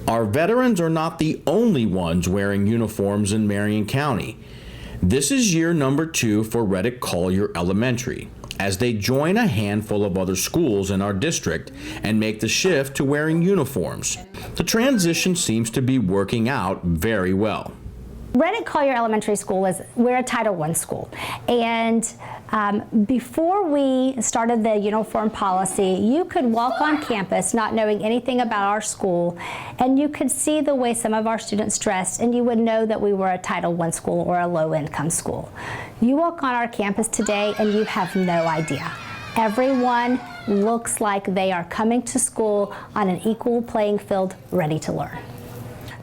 Our veterans are not the only ones wearing uniforms in Marion County. This is year number 2 for Reddick Collier Elementary, as they join a handful of other schools in our district and make the shift to wearing uniforms. The transition seems to be working out very well. Reddick Collier Elementary School we're a Title I school, and before we started the uniform policy, you could walk on campus not knowing anything about our school, and you could see the way some of our students dressed, and you would know that we were a Title I school or a low-income school. You walk on our campus today and you have no idea. Everyone looks like they are coming to school on an equal playing field, ready to learn.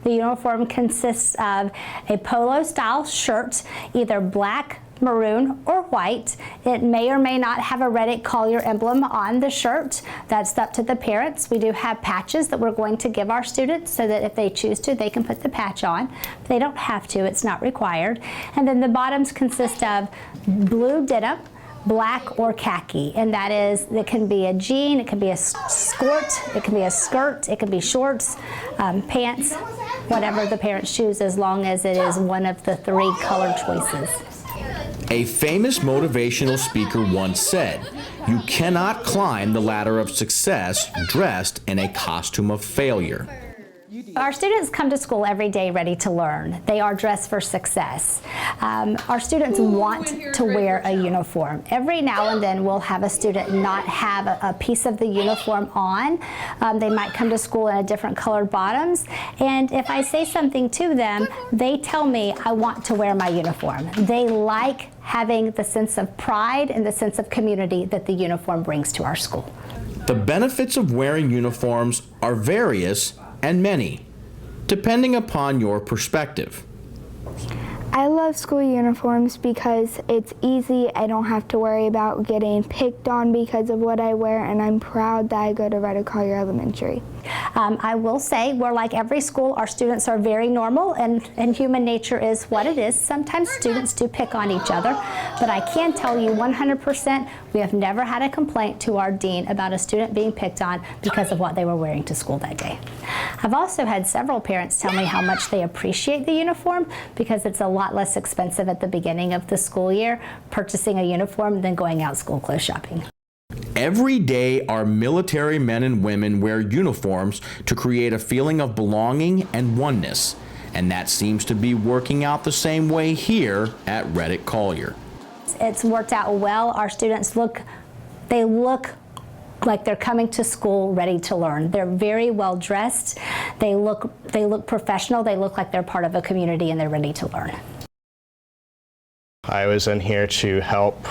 The uniform consists of a polo-style shirt, either black, maroon, or white. It may or may not have a Reddick Collier emblem on the shirt. That's up to the parents. We do have patches that we're going to give our students so that if they choose to, they can put the patch on. They don't have to, it's not required. And then the bottoms consist of blue denim, black or khaki, and it can be a jean, it can be a skirt, it can be a skirt, it can be shorts, pants, whatever the parents choose, as long as it is one of the 3 color choices. A famous motivational speaker once said, "You cannot climb the ladder of success dressed in a costume of failure." Our students come to school every day ready to learn. They are dressed for success. Our students want to wear a uniform. Every now and then we'll have a student not have a piece of the uniform on. They might come to school in a different colored bottoms, and if I say something to them, they tell me, "I want to wear my uniform." They like having the sense of pride and the sense of community that the uniform brings to our school. The benefits of wearing uniforms are various and many, depending upon your perspective. I love school uniforms because it's easy. I don't have to worry about getting picked on because of what I wear, and I'm proud that I go to Reddick Collier Elementary. I will say we're like every school. Our students are very normal, and human nature is what it is. Sometimes students do pick on each other, but I can tell you 100% we have never had a complaint to our dean about a student being picked on because of what they were wearing to school that day. I've also had several parents tell me how much they appreciate the uniform because it's a lot less expensive at the beginning of the school year purchasing a uniform than going out school clothes shopping. Every day, our military men and women wear uniforms to create a feeling of belonging and oneness, and that seems to be working out the same way here at Reddick Collier. It's worked out well. Our students look like they're coming to school ready to learn. They're very well dressed. They look professional. They look like they're part of a community and they're ready to learn. I was in here to help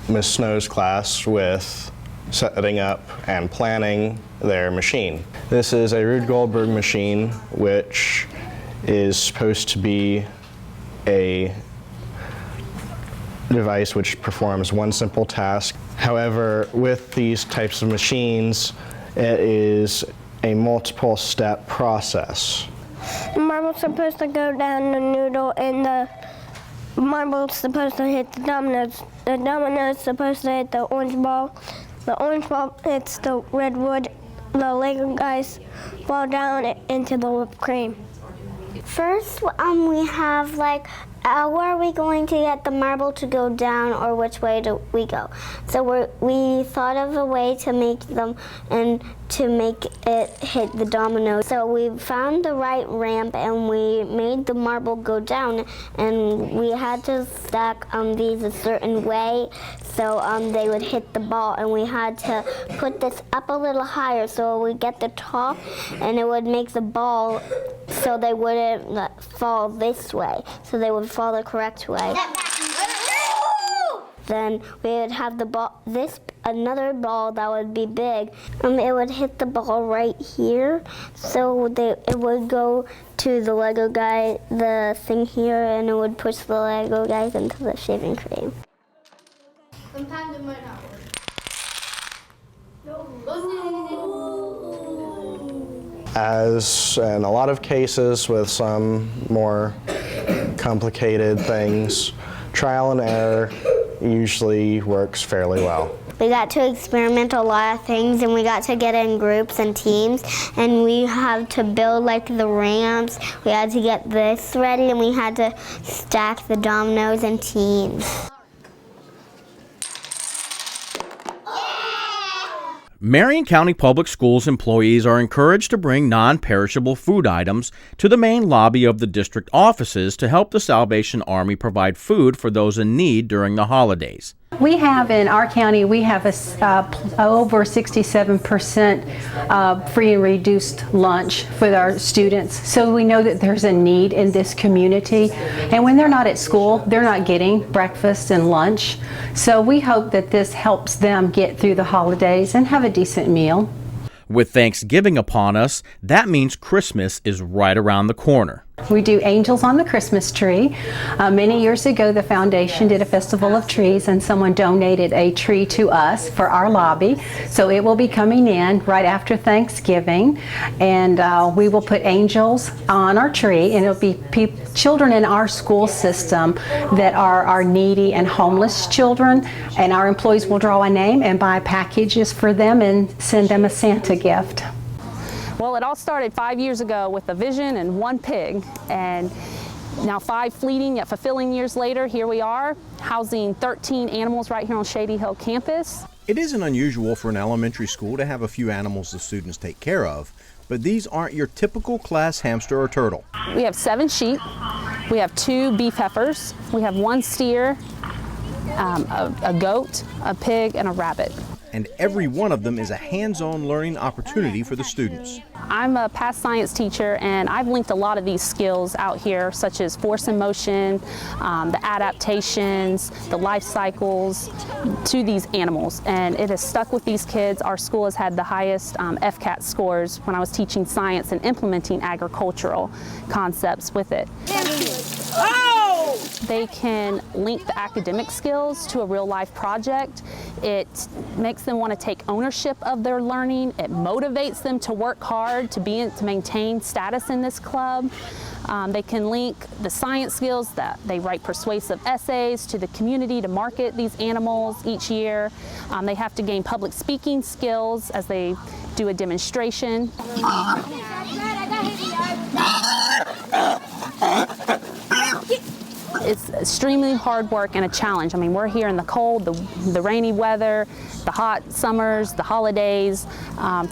Ms. Snow's class with setting up and planning their machine. This is a Rube Goldberg machine, which is supposed to be a device which performs one simple task. However, with these types of machines, it is a multiple step process. The marble's supposed to go down the noodle, and the marble's supposed to hit the dominoes. The domino's supposed to hit the orange ball. The orange ball hits the red wood. The Lego guys fall down into the whipped cream. First, we have where are we going to get the marble to go down, or which way do we go? So we thought of a way to make them and to make it hit the domino. So we found the right ramp and we made the marble go down, and we had to stack these a certain way so they would hit the ball, and we had to put this up a little higher so we get the top, and it would make the ball so they wouldn't fall this way, so they would fall the correct way. Then we would have the ball, another ball that would be big. It would hit the ball right here, so it would go to the Lego guy, the thing here, and it would push the Lego guys into the shaving cream. Sometimes it might not work. As in a lot of cases with some more complicated things, trial and error usually works fairly well. we got to experiment a lot of things, and we got to get in groups and teams, and we had to build like the ramps. We had to get this ready, and we had to stack the dominoes and teams. Marion County Public Schools employees are encouraged to bring non-perishable food items to the main lobby of the district offices to help the Salvation Army provide food for those in need during the holidays. We have in our county, we have over 67% free and reduced lunch for our students. So we know that there's a need in this community. And when they're not at school, they're not getting breakfast and lunch. So we hope that this helps them get through the holidays and have a decent meal. With Thanksgiving upon us, that means Christmas is right around the corner. We do angels on the Christmas tree. Many years ago, the foundation did a festival of trees, and someone donated a tree to us for our lobby. So it will be coming in right after Thanksgiving, and we will put angels on our tree, and it'll be children in our school system that are needy and homeless children, and our employees will draw a name and buy packages for them and send them a Santa gift. Well, it all started 5 years ago with a vision and one pig, and now 5 fleeting yet fulfilling years later, here we are, housing 13 animals right here on Shady Hill campus. It isn't unusual for an elementary school to have a few animals the students take care of, but these aren't your typical class hamster or turtle. We have 7 sheep, we have 2 beef heifers, we have 1 steer, a goat, a pig, and a rabbit. And every one of them is a hands-on learning opportunity for the students. I'm a past science teacher, and I've linked a lot of these skills out here, such as force and motion, the adaptations, the life cycles, to these animals. And it has stuck with these kids. Our school has had the highest FCAT scores when I was teaching science and implementing agricultural concepts with it. They can link the academic skills to a real-life project. It makes them want to take ownership of their learning. It motivates them to work hard to maintain status in this club. They can link the science skills that they write persuasive essays to the community to market these animals each year. They have to gain public speaking skills as they do a demonstration. It's extremely hard work and a challenge. I mean, we're here in the cold, the rainy weather, the hot summers, the holidays,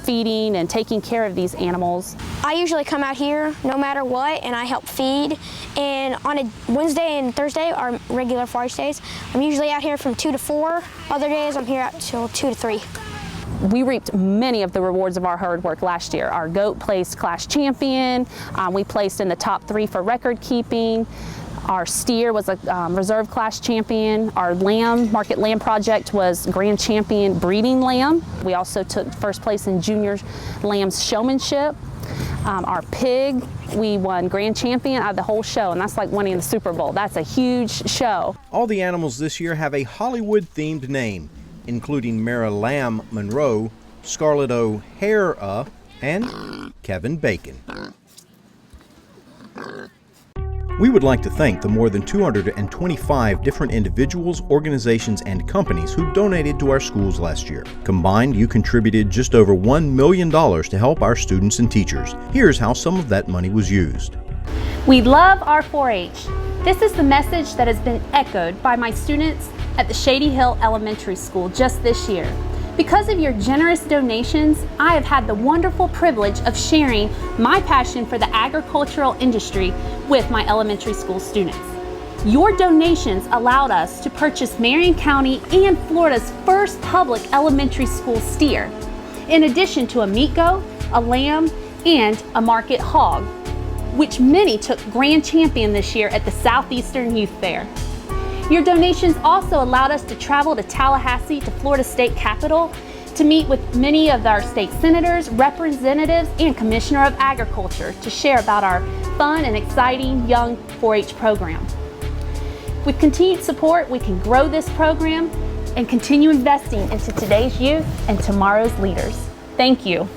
feeding and taking care of these animals. I usually come out here no matter what, and I help feed. And on a Wednesday and Thursday, our regular 4-H days, I'm usually out here from 2 to 4. Other days, I'm here out till 2 to 3. We reaped many of the rewards of our hard work last year. Our goat placed class champion. We placed in the top 3 for record keeping. Our steer was a reserve class champion. Our lamb, market lamb project, was grand champion breeding lamb. We also took first place in junior lamb's showmanship. Our pig, we won grand champion out of the whole show, and that's like winning the Super Bowl. That's a huge show. All the animals this year have a Hollywood-themed name, including Mara Lamb Monroe, Scarlett O'Hara, and Kevin Bacon. We would like to thank the more than 225 different individuals, organizations, and companies who donated to our schools last year. Combined, you contributed just over $1 million to help our students and teachers. Here's how some of that money was used. We love our 4-H. This is the message that has been echoed by my students at the Shady Hill Elementary School just this year. Because of your generous donations, I have had the wonderful privilege of sharing my passion for the agricultural industry with my elementary school students. Your donations allowed us to purchase Marion County and Florida's first public elementary school steer, in addition to a meat goat, a lamb, and a market hog, which many took grand champion this year at the Southeastern Youth Fair. Your donations also allowed us to travel to Tallahassee, to Florida State Capitol, to meet with many of our state senators, representatives, and Commissioner of Agriculture to share about our fun and exciting young 4-H program. With continued support, we can grow this program and continue investing into today's youth and tomorrow's leaders. Thank you.